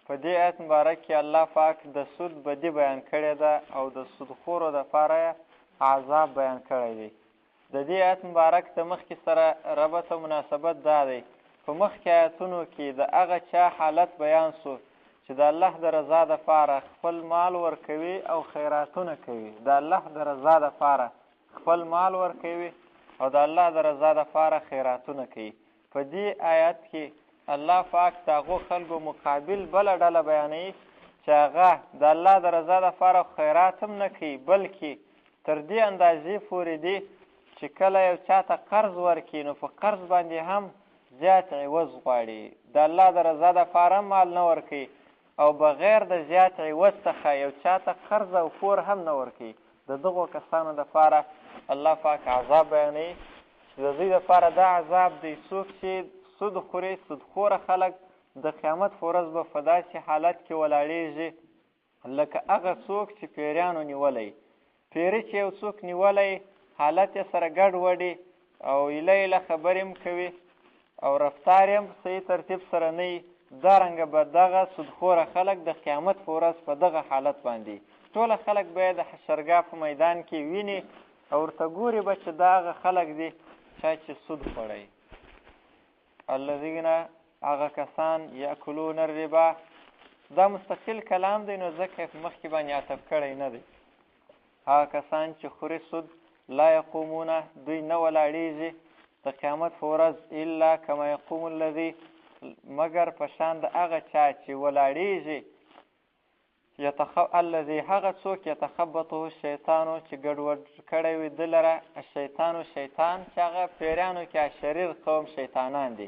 په دې آیت مبارک کې الله پاک د سود بدي بیان کړې ده او د سودخورو دپاره عذاب بیان کړی دی. د دې آیت مبارک د مخکې سره ربط او مناسبت دا دی، په مخکې آیتونو کې د هغه چا حالت بیان سو چې د الله د رضا دپاره خپل مال ورکوي او خیراتونه کوي، د الله د رضا دپاره خپل مال ورکوي او د الله د رضا دپاره خیراتونه کوي. په دې آیت کې الله پاک د هغو خلکو مقابل بله ډله بیانوي چې هغه د الله د رضا دپاره خیرات هم نه کوي، بلکې تر دې اندازې پورې دي چې کله یو چاته قرض ورکړي نو په قرض باندې هم زیات عوض غواړي، د الله د رضا دپاره مال نه ورکوي او بغیر د زیات عوض څخه یو چاته قرض او پور هم نه ورکوي. د دغو کسانو دپاره الله پاک عذاب بیانوي چې د دوی دپاره دا عذاب دی څوک چې سود خوري، سودخوره خلک د قیامت په ورځ به په داسې حالت کې ولاړېږي لکه هغه څوک چې پیریانو نیولی. پیري چې یو څوک نیولی حالت یې سره ګډوډي او ایله ایله خبرې هم کوي او رفتار یې هم صحیح ترتیب سره نه وي، دارنګه به دغه سودخوره خلک د قیامت په ورځ په دغه حالت باندې ټوله خلک به یې د حشرګاه په میدان کې ویني او ورته ګوري به چې دا هغه خلک دي چا چې سود خوړی. الذین هغه کسان یاکلون الربا، دا مستقل کلام دی نو ځکه په مخکې باندې عطف کړی نه دی. هغه کسان چې خوري سود لا یقومونه، دوی نه ولاړېږي د قیامت په ورځ الا کما یقوم الذي، مګر په شان د هغه چا چې ولاړېږي الذي هغه څوک یتخبطه الشیطانو چې ګډوډ کړی وي ده لره الشیطانو شیطان، چې هغه پیریانو کې شریر قوم شیطانان دي،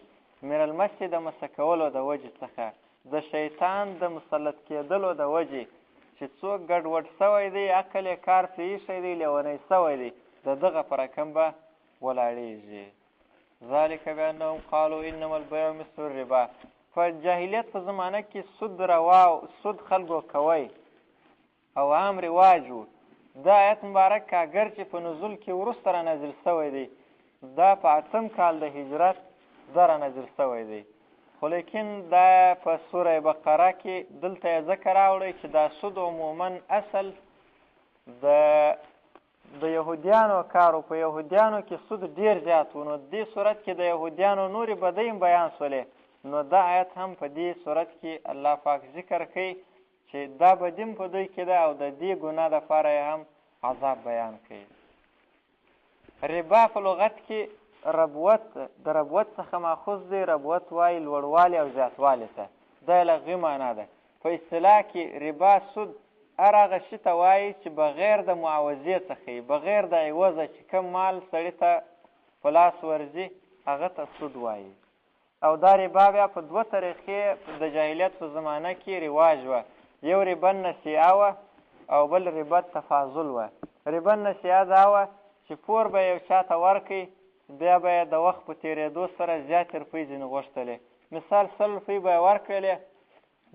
من المس د مسه کولو د وجې څخه، د شیطان د مسلط کېدلو د وجې چې څوک ګډوډ سوی دی، عقل یې کار پرې ایښی دی، لیونی سوی دی، د دغه په رقم به ولاړېږي. ذلک بانهم قالوا انما البیع مثل الربا، په جاهلیت په زمانه کې سود روا سود خلکو کوی او عام رواج و. دا آیت مبارک اگر چې په نزول کې وروسته را نازل سوی دی، دا په 8 کال د هجرت دا را نازل سوی دی، خو لیکن دا په سوره بقره کې دلته یې ذکر راوړی چې دا سود عموما اصل د یهودیانو کارو، په یهودیانو کې سود ډیر زیات و، نو دې صورت کې د یهودیانو نورې بدۍ هم بیان سولې، نو دا آیت هم په دې صورت کې الله پاک ذکر کوي چې دا بدي هم په دوی کې ده او د دې ګناه دپاره یې هم عذاب بیان کوي. ربا په لغت کې ربوت د ربوت څخه ماخوذ دی، ربوت وایي لوړوالي او زیاتوالي ته، دا لغوي معنا ده. په اصطلاح کې ربا سود هر هغه شي ته وایي چې بغیر د معاوضې څخه یي، بغیر د عوضه چې کوم مال سړي ته په لاس ورځي هغه ته سود وایي. او دا ربا بیا په 2 طریقې د جاهلیت په زمانه کې رواج وه، یو ربا نسیعه وه او بل ربا تفاضل وه. ربا نسیعه دا وه چې پور به یو چا ته ورکړي، بیا به یې د وخت په تېرېدو سره زیاتې روپۍ ځینې غوښتلې، مثال 100 روپۍ به یې ورکړلې،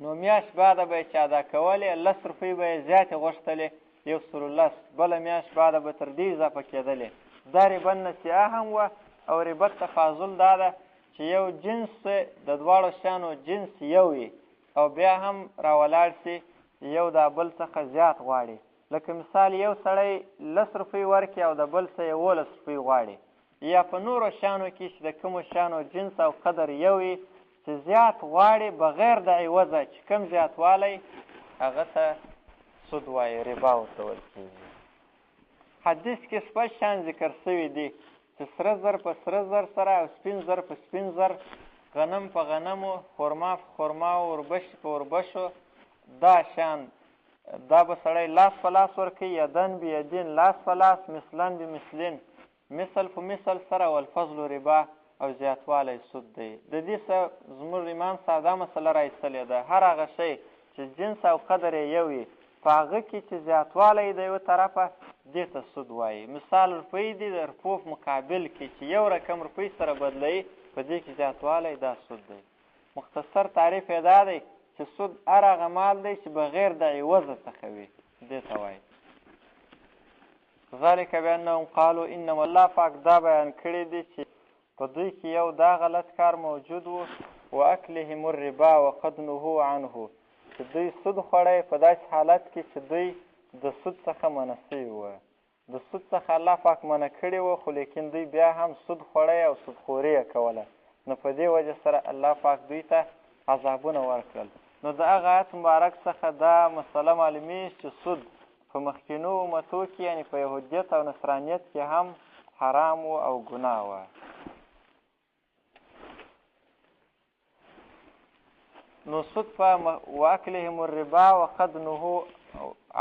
نو میاشت بعده به یې چې ادا کولې 10 روپۍ به یې زیاتې غوښتلې 110، بله میاشت بعده به تر دې اضافه کېدلې. دا ربا نسیعه هم وه. او ربا تفاضل دا ده چې یو جنس د دواړو شیانو جنس یو وي او بیا هم راولاړ سي یو د بل څخه زیات غواړي، لکه مثال یو سړی 10 روپۍ ورکړي او د بل څه 11 روپۍ غواړي، یا په نورو شیانو کې چې د کومو شیانو جنس او قدر یو وي چې زیات غواړي بغیر د عوضه چې کوم زیاتوالی هغه ته سود وایي، ربا ورته ویل کېږي. حدیث کې شپږ شیان ذکر شوي دي چې سره زر په سره زر سره او سپین زر په سپین زر، غنم په غنمو، خرما په خرماو، وربشي په وربشو، دا شیان دا به سړی لاس په لاس ورکوي، یدن بیدین لاس په لاس، مثلن بمثلین مثل په مثل سره، والفضل ربا او زیاتوالی سود دی. د دې څه زموږ امام صاحب دا مسله راایستلې ده، هر هغه شی چې جنس او قدر یې یو وي په هغه کې چې زیاتوالی د یوه طرفه دې ته سود وایي. مثال روپۍ دي، د روپو په مقابل کې چې یو رقم روپۍ سره بدلوي په دې کې زیاتوالی دا سود دی. مختصر تعریف یې دا دی چې سود هر هغه مال دی چې بغیر د عوضه څخه وي، دې ته وایي. ذلک بانهم قالوا انما، الله پاک دا بیان کړی دی چې په دوی کې یو دا غلط کار موجود و، واکلهم الربا وقد نهوا عنه، چې دوی سود خوړی په داسې حالت کې چې دوی د سود څخه منع سوي وه. د سود څخه الله پاک منع کړي وه، خو لیکن دوی بیا هم سود خوړی او سودخوري یې کوله. نو په دې وجه سره الله پاک دوی ته عذابونه ورکړل. نو د هغه آیت مبارک څخه دا مسله معلومیږي چې سود په مخکینو امتو کې یعنې په یهودیت او نصرانیت کې هم حرام و او ګناه وه. نو سود په واکلهم الربا وقد نهوا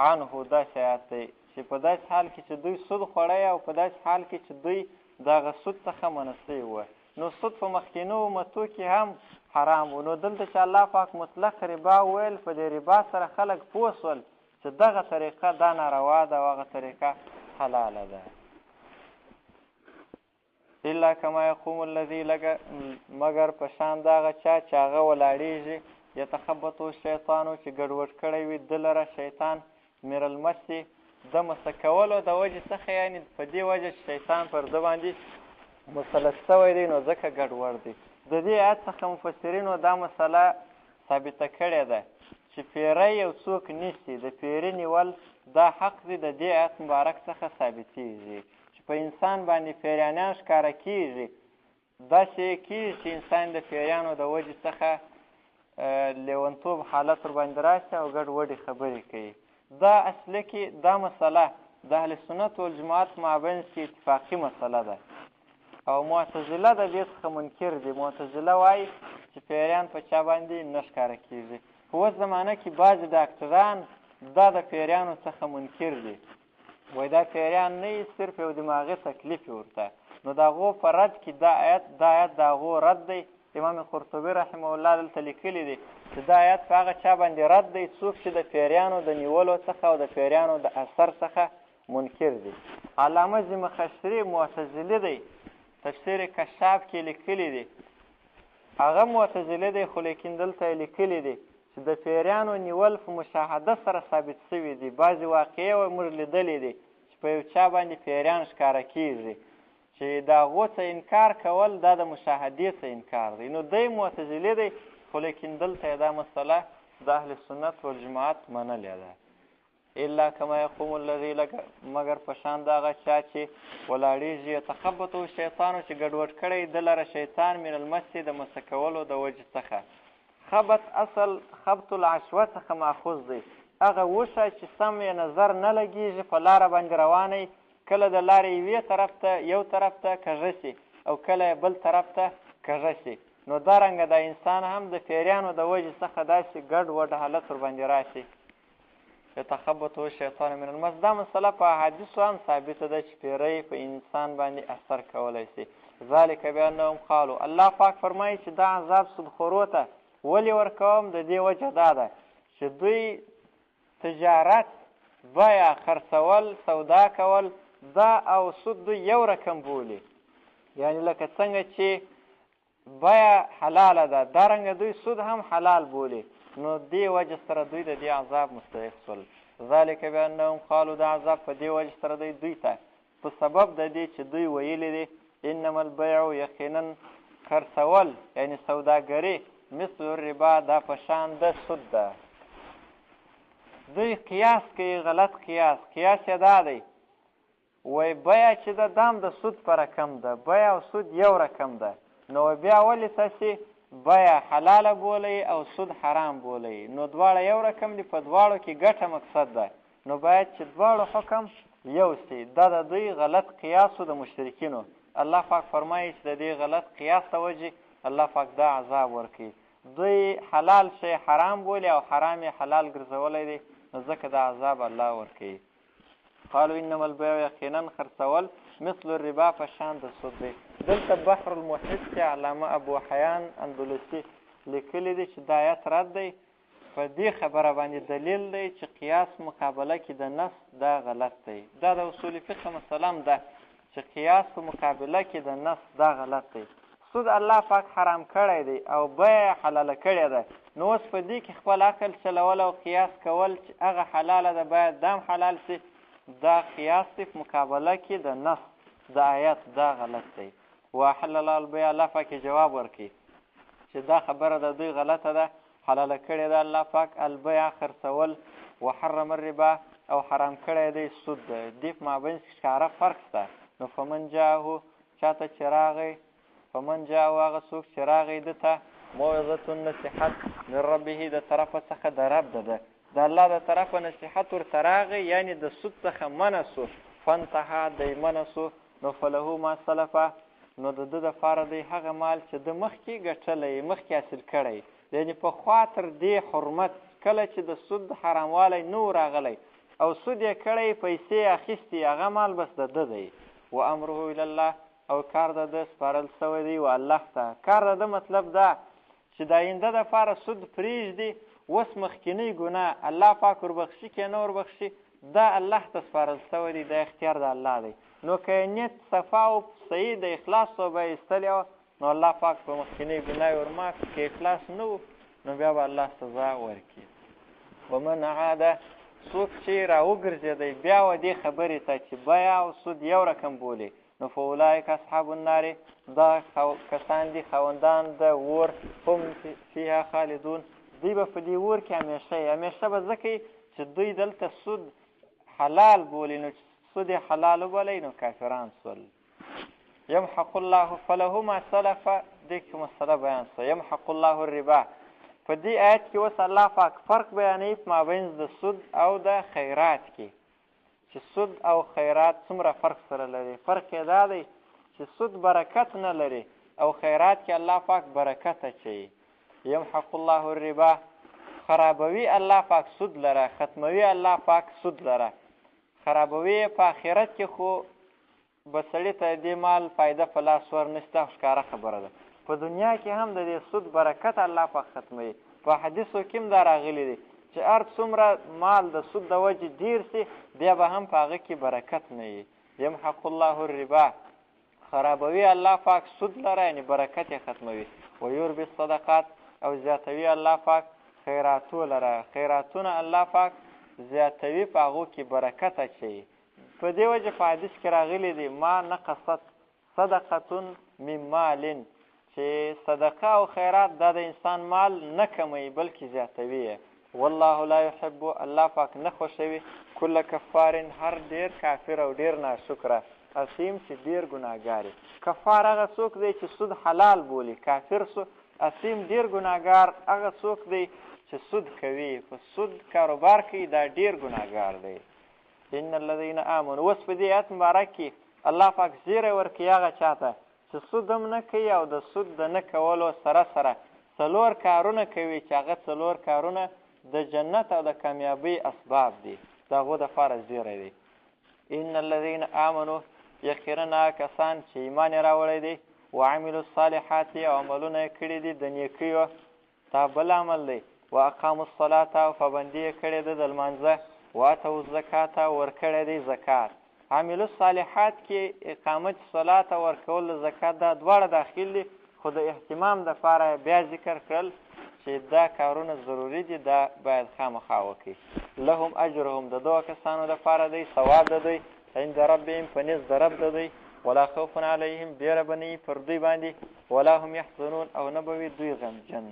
عنه داسې آیات دی چې په داسې حال کې چې دوی سود خوړی او په داسې حال کې چې دوی د هغه سود څخه منع سوي وه. نو سود په مخکینو امتو کې هم حرام و. نو دلته چې الله پاک مطلق ربا ویل، په دې ربا سره خلک پوه سول چې دغه طریقه دا ناروا ده او هغه طریقه حلاله ده. الا کما یقوم الذي مگر په شان د هغه چا چې هغه ولاړېږي یتخبطو شیطانو چې ګډوډ کړی وي ده لره شیطان من المسې د مسه کولو د وجې څخه، یعنې په دې وجه چې شیطان پر ده باندې مسلط شوی دی نو ځکه ګډوډ دی. د دې آیت څخه مفسرینو دا مسله ثابته کړې ده چې پیری یو څوک نیسي، د پیري نیول دا حق دی. د دې آیت مبارک څخه ثابتېږي چې په انسان باندې پیریانیان ښکاره کېږي. داسې کېږي چې انسان د پیریانو د وجې څخه لیونتوب حالت ورباندې راشي او ګډوډې خبرې کوي. دا اصلي کې دا مسله د اهل سنت والجماعت مابین کې اتفاقي مسله ده او معتزله د دې څخه منکر دي. معتزله وایي چې پیریان په چا باندې نه ښکاره کېږي. په اوس زمانه کې بعضې ډاکټران دا د پیریانو څخه منکر دي، وایي دا پیریان نه یي، صرف یو دماغي تکلیف یې ورته. نو د هغو په رد کې دا آیت د هغو رد دی. امام قرطبي رحمه الله دلته لیکلی دی چې دا آیت په هغه چا باندې رد دی څوک چې د پیریانو د نیولو څخه او د پیریانو د اثر څخه منکر دی. علامه زمخشري معتزلي دی، تفسیر کشاف کې لیکلی دی. هغه معتزلي دی خو لیکن دلته یې لیکلی دی چې د پیریانو نیول په مشاهده سره ثابت شوي دي. بعضې واقعې موږ لیدلې دي چې په یو چا باندې پیریان ښکاره کېږي چې د هغو څه انکار کول دا د مشاهدې څه انکار دی. نو دی معتزلي دی خو لیکن دلته یې دا مسله د اهل سنت والجماعت منلې ده. الا کما یقوم الذي مگر په شان د هغه چا چې ولاړېږي یتخبطو شیطانو چې ګډوډ کړی ده لره شیطان من المسې د مسه کولو د وجې څخه. خبط اصل خبط العشوه څخه ماخوذ دی. هغه وښه چې سم یې نظر نه لګېږي، په لاره باندې روانئ، کله د لارې یوې طرف ته یو طرف ته کږه شي او کله بل طرف ته کږه شي. نو دارنګه دا انسان هم د پیریانو د وجې څخه داسې ګډوډ حالت ورباندې راشي. یتخبطو شیطان من المس دا مسله په احادیثو هم ثابته ده چې پیری په انسان باندې اثر کولی شي. ذلک بانهم قالو، الله پاک فرمایي چې دا عذاب سودخورو ته ولې ورکوم؟ د دې وجه دا ده چې دوی تجارت، بیع، خرڅول، سودا کول دا او سود دوی یو رقم بولي. یعنی لکه څنګه چې بیع حلاله ده دارنګه دوی سود هم حلال بولي. نو دې وجه سره دوی د دې عذاب مستحق شول. ذلک بانهم قالو، دا عذاب په دې وجه سره دی دوی ته په سبب د دې چې دوی ویلي دي انما البیع، یقینا خرڅول یعنی سوداګري، مثل الربا دا په شان د سود ده. دوی قیاس کوي، غلط قیاس. قیاس یې دا دی وایي بیع چې ده دام د سود په رقم ده، بیع او سود یو رقم ده. نو بیا ولې تاسې بیع حلاله بولئ او سود حرام بولئ؟ نو دواړه یو رقم دي، په دواړو کې ګټه مقصد ده. نو باید چې دواړو حکم یو شي. دا د دوی غلط قیاسو د مشرکینو. الله پاک فرمایي چې د دې غلط قیاس د وجې الله پاک دا عذاب ورکوي. دوی حلال شی حرام بولي او حرام یې حلال ګرځولی دی، نو ځکه دا عذاب الله ورکوي. قالو انما البیع، یقینا خرڅول، مثل الربا په شان د سود دی. دلته بحر المحیط کې علامه ابو حیان اندلسي لیکلی دی چې دا آیت رد دی. په دې خبره باندې دلیل دی چې قیاس مقابله کې د نص دا غلط دی. دا د اصول فقه مسله ده چې قیاس په مقابله کې د نص دا غلط دی. سود الله پاک حرام کړی دی او بیع حلاله کړې ده. نو اوس په دې کې خپل عقل چلول او قیاس کول چې هغه حلاله ده باید دام حلال شي، دا قیاس دی په مقابله کې د نص د آیت دا غلط دی. واحل الله البیع، الله پاک جواب ورکړي چې دا خبره د دوی غلطه ده، حلاله کړې ده الله پاک البیع خرڅول وحرم الربا او حرام کړی دی سود. دې په مابینځ کې ښکاره فرق شته. نو فمن جاءه چاته چې راغی فمن جاءه هغه څوک چې راغی ده ته موعظة نصیحت من ربه د طرفه څخه د رب ده د الله د طرفه نصیحت ورته راغی یعنی د سود څخه منع سو فانتهى دی منع سو نو فله ما سلفه نو د ده دپاره دی هغه مال چې د مخکې ګټلی مخکې حاصل کړی یعنې پخوا تر دې حرمت کله چې د سود حراموالی نه و راغلی او سود یې کړی پیسې اخیستې هغه مال بس د ده دی و امره الی الله او کار د ده سپارل سوی دی و الله ته کار د ده مطلب دا چې د آینده دپاره سود پرېږدي اوس مخکینی ګناه الله پاک وربخشي که نه وربخشي دا الله ته سپارل سوی دی دا اختیار د الله دی. نو که نیت صفا او صحیح د اخلاص صوبه ایستلی وه نو الله پاک په مخکینی ګناه یې ورماف که اخلاص نه و نو بیا به الله سزا ورکړي. ومن عاده څوک چې راوګرځېدی بیا و دې خبرې ته چې بیع او سود یو رقم بولي نو فاولئک اصحاب النار دا کسان دي خاوندان د اور هم فیها خالدون دوی به په دې اور کې همیشه به ځکه چې دوی دلته سود حلال بولي نو سود یې حلال وبلی نو کافران سول. یمحق الله فله ما سلف دې کې مسله بیان سوه یمحق الله الربا. په دې آیت کې اوس الله پاک فرق بیانوي په مابینځ د سود او د خیرات کې چې سود او خیرات څومره فرق سره لري. فرق یې دا دی چې سود برکت نه لري او خیرات کې الله پاک برکت اچوي. یمحق الله الربا خرابوي الله پاک سود لره ختموي الله پاک سود لره خرابوي په آخرت کې خو به سړي ته دې مال فایده په لاس ورنشته ښکاره خبره ده. په دنیا کې هم د دې سود برکت الله پاک ختموي. په حدیثو کې هم دا راغلی دی چې هر څومره مال د سود د وجې ډیر سي بیا به هم په هغه کې برکت نه وي. یمحق الله الربا خرابوي الله پاک سود لره یعنې برکت یې ختموي. ویربي الصدقات او زیاتوي الله پاک خیراتو لره خیراتونه الله پاک زیاتوي په هغو کې برکت اچوي. په دې وجه په حدیث کې راغلی دی ما نقصت صدقة من مال چې صدقه او خیرات دا د انسان مال نه کموي بلکې زیاتوي. والله لا يحب الله پاک نه خوښوي کل کفار هر ډیر کافر او ډیر ناشکره اسیم چې ډیر ګناهګار. کفار هغه څوک دی چې سود حلال بولي کافر سو. اسیم ډیر ګناهګار هغه څوک دی چې سود کوي په سود کاروبار کوي دا ډیر ګناهګار دی. ان الذين امنوا اوس په دې آیت مبارک کې الله پاک زیری ورکوي هغه چاته چې سود هم نه کوي او د سود د نه کولو سره سره څلور کارونه کوي چې هغه څلور کارونه د جنت او د کامیابۍ اسباب دي د هغو دپاره زیری دی. ان الذين امنوا یقینا کسان چې ایمان یې راوړی دی وعملوا الصالحات او عملونه یې کړي دي د نیکیو دا بل عمل دی. واقاموا الصلاة او پابندي یې کړې ده د لمانځه واتوا الزکات ورکړی دی زکات. عاملو الصالحات کې اقامت صلات او ورکول د زکات دا دواړه داخل دي خو د اهتمام دپاره بیا ذکر کړل چې دا کارونه ضروري دي دا باید خامخا وکړي. لهم اجرهم د دغو کسانو دپاره دی ثواب د دوی عند ربهم په نزد د رب د دوی ولا خوف علیهم بیره به نه وي پر دوی باندې ولا هم یحزنون او نه به وي دوی غمجن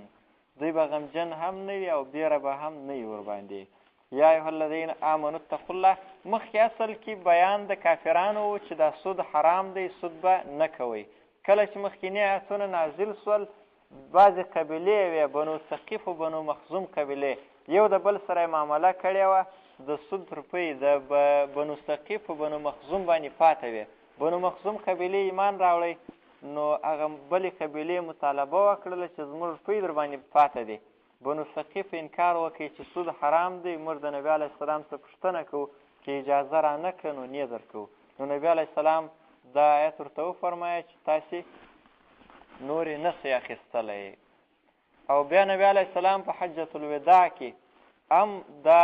دوی به غمجن هم نه وي او بیره به هم نه وي ورباندې. یا ایها الذین آمنوا اتقوا الله مخکې اصل کې بیان د کافرانو چې دا سود حرام دی سود به نه کوئ. کله چې مخکینی آیتونه نازل سول بعضې قبیلې وې بنو ثقیف و بنو مخزوم قبیلې یو د بل سره معامله کړې وه د سود پر پی د بنو ثقیف و بنو مخزوم باندې پاته وې. بنو مخزوم قبیلې ایمان راوړی نو هغه بلې قبیلې مطالبه وکړله چې زموږ پی در باندې پاته دی. بنو ثقیف انکار وکړي چې سود حرام دی موږ د نبي علیه السلام څخه پوښتنه کوو چې اجازه را نه کړو نه درکوو. نو نبي علیه السلام دا آیت ورته وفرمایه چې تاسې نورې نسئ اخیستلی. او بیا نبي علیه السلام په حجة الوداع کې هم دا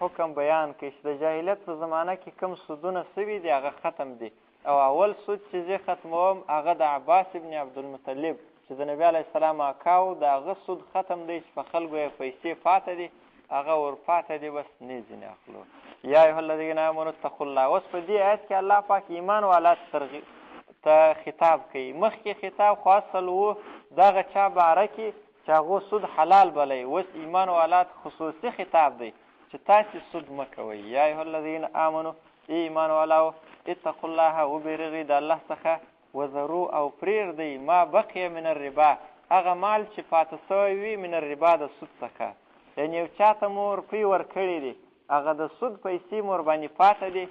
حکم بیان کړي چې د جاهلیت په زمانه کې کوم سودونه سوي دي هغه ختم دي او اول سود چې زه ختموم هغه د عباس ابن عبدالمطلب چې د نبي علیه السلام اکاو د هغه سود ختم دی چې په خلکو یې پیسې پاته دي هغه ور پاته دي بس نه ځینې اخلو. یا ایها الذین آمنوا اتقوا الله اوس په دې آیت کې الله پاک ایمان والا ته خطاب کوي. مخکې خطاب خو اصل و دغه چا باره کې چې هغو سود حلال بلی. اوس ایمان والات خصوصي خطاب دی چې تاسې سود مه کوئ. یا ایها الذین آمنو، ای ایمان والاو، اتقوا الله، وبېرېږئ د الله څخه، وذرو او پرېږدئ ما بقیه من الربا، هغه مال چې پاته سوی وي من الربا د سود څخه. یعنې یو چا ته مو روپۍ ورکړي دي، هغه د سود پیسې مو ورباندې پاته دي،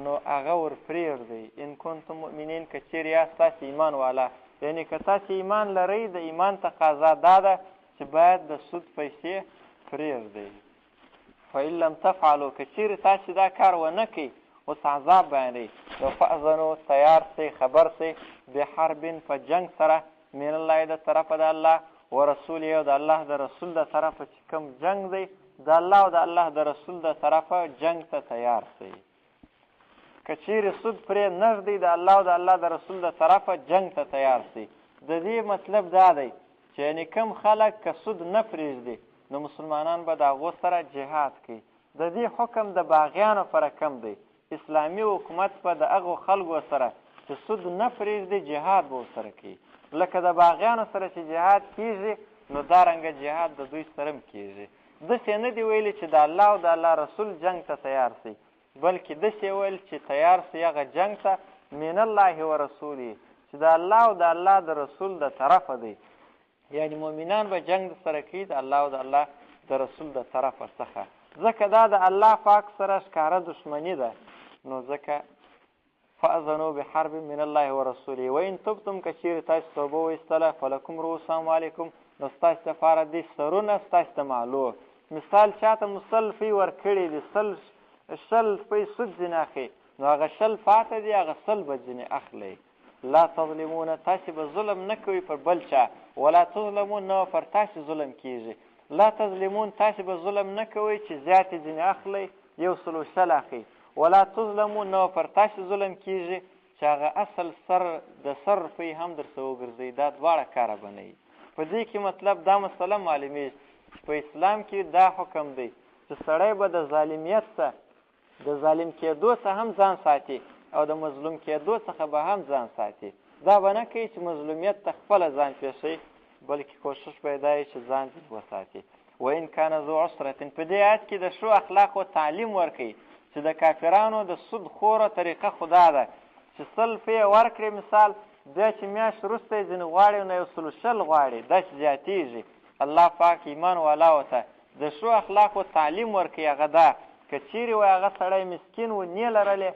نو هغه ور پرېږدئ. ان کنتم مؤمنین، که چېرې یاست تاسې ایمان والا. یعنې که تاسې ایمان لرئ، د ایمان تقاضا دا ده چې باید د سود پیسې پرېږدئ. فإن لم تفعلوا، که چېرې تاسې دا کار ونه کوئ، اوس عذاب بیانوي، نو فأذنوا، تیار سئ، خبر سئ، بحرب، په جنګ سره، من الله، د طرفه د الله، ورسول، او د الله د رسول د طرفه چې کوم جنګ دی، د الله او د الله د رسول د طرفه جنګ ته تیار سئ. که چېرې سود پرې نږدې، د الله او د الله د رسول د طرفه جنګ ته تیار سئ. د دې مطلب دا دی چې یعنې کوم خلک که سود نه پرېږدي، نو مسلمانان به د هغو سره جهاد کوي. د دې حکم د باغیانو سره کم دی. اسلامي حکومت به د هغو خلکو سره چې سود نه پرېږدي جهاد به ورسره کوي. لکه د باغیانو سره چې جهاد کېږي، نو دارنګه جهاد د دوی سره هم کېږي. داسې نه دي ویلي چې د الله او د الله رسول جنګ ته تیار سي، بلکې داسې ویل چې تیار سي هغه جنګ ته من الله و رسوله، چې د الله او د الله د رسول د طرفه دی. یعنې مؤمنان به جنګ سره کوي د الله او د الله د رسول د طرفه څخه، ځکه دا د الله پاک سره ښکاره دښمني ده. نو ځکه فأذنوا بحرب من الله ورسوله وإن تبتم، که چېرې تاسې توبه وایستله، فلکم رؤوس اموالکم، نو ستاسې دپاره دي سرونه ستاسې د مالو. مثال چاته مو 100 روپۍ ورکړي دي، 100 روپۍ سود ځینې اخلي، نو هغه 100 پاته دي، هغه 100 به ځینې اخلئ. لا تظلمون، تاسې به ظلم نه کوئ پر بل چا، ولا تظلمون، نه پر تاسې ظلم کېږي. لا تظلمون، تاسې به ظلم نه کوئ چې زیاتې ځینې اخلئ، 100 اخلئ. ولا تظلمون، نه پر تاسې ظلم کېږي چې هغه اصل سر د 100 روپۍ هم درڅه وګرځئ. دا دواړه کاره به نه وي. په دې کې مطلب دا مسله معلومېږي چې په اسلام کې دا حکم دی چې سړی به د ظالمیت څخه، د ظالم کېدو څخه هم ځان ساتي، او د مظلوم کېدو څخه به هم ځان ساتي. دا به نه کوي چې مظلومیت ته خپله ځان پېښوي، بلکې کوشش به یې دا وي چې ځان دې وساتي. وإن کان ذو عسرة، په دې آیت کې د ښو اخلاقو تعلیم ورکوي چې د کافرانو د سود خوره طریقه خو دا ده چې 100 روپۍ ورکړي مثال، بیا چې میاشت وروسته یې ځینې غواړي نو 120 غواړي، داسې زیاتېږي. الله پاک ایمان والاو ته د ښو اخلاقو تعلیم ورکوي. هغه دا که چیرې وایي هغه سړی مسکین و، نه لرلې،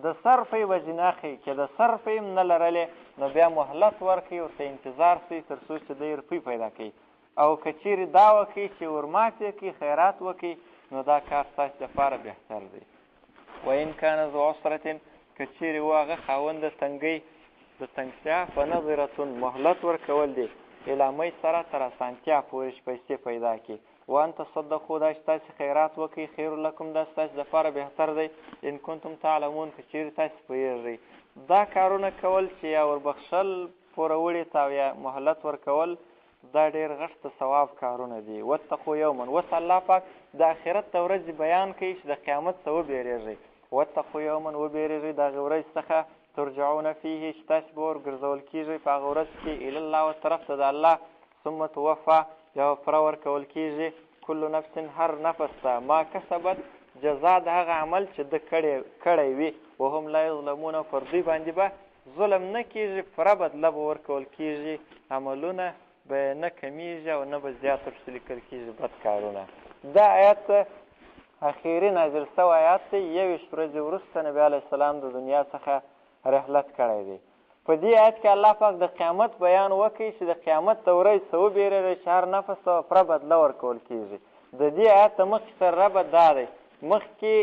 د 100 روپۍ به ځینې اخلي، که د 100 روپۍ هم نه لرلې، نو بیا مهلت ورکوي، ورته انتظار سي تر څو چې دی روپۍ پیدا کوي. او که چیرې دا وکړي چې ورماتې کړي، خیرات وکړي، نو دا کار ستاسې دپاره بهتر دی. وإن کان ذو عسرة، که چیرې و هغه خاوند د تنګۍ، د تنګسیا، فنظرة، مهلت ورکول دی، الی میسره، تر اسانتیا پورې چې پیسې پیدا کړي. وان تصدقوا، دا چې تاسې خیرات وکړئ، خیر لکم، دا ستاسې دپاره بهتر دی. ان کنتم تعلمون، که چیرې تاسې پوهېږئ. دا کارونه کول چې یا وربخښل پوروړي ته او یا مهلت ورکول، دا ډېر غټ د ثواب کارونه دي. واتقوا یوما، اوس الله پاک د آخرت د ورځې بیان کوي چې د قیامت څخه وبېرېږئ. واتقوا یوما، وبېرېږئ د هغې ورځ څخه، ترجعون فیه، چې تاسې به ورګرځول کېږئ په هغه ورځ کې الی الله، و طرف ته د الله، ثم توفا، بیا به پوره ورکول کېږي، کل نفس، هر نفس ته، ما کسبت، جزا د هغه عمل چې ده کړی وي، وهم لا یظلمون، پر دوی باندې به ظلم نه کېږي، پوره بدله به ورکول کېږي، عملونه به نه کمیږي او نه به زیات ورپسې لیکل کېږي بد کارونه. دا آیت اخیري نازل سوی آیات دی. 21 ورځې وروسته نبي علیه السلام د دنیا څخه رحلت کړی دی. په دې آیت کې الله پاک د قیامت بیان وکړي چې د قیامت د ورځې څه وبېرېږي چې هر نفس ته پوره بدله ورکول کېږي. د دې آیت ته مخکې سره ربط دا دی، مخکې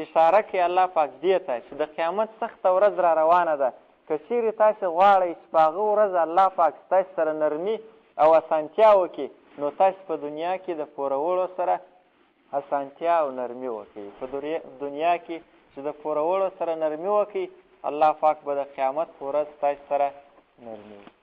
اشاره کوي الله پاک دې ته چې د قیامت سخته ورځ را روانه ده. که چیرې تاسې غواړئ چې په هغه ورځ الله پاک ستاسې سره نرمي او اسانتیا وکړي، نو تاسې په دنیا کې د پورولو سره اسانتیا او نرمي وکړي. په دنیا کې چې د پورولو سره نرمي وکړي، الله پاک به د قیامت په ورځ ستاسې سره نرمي وکړي.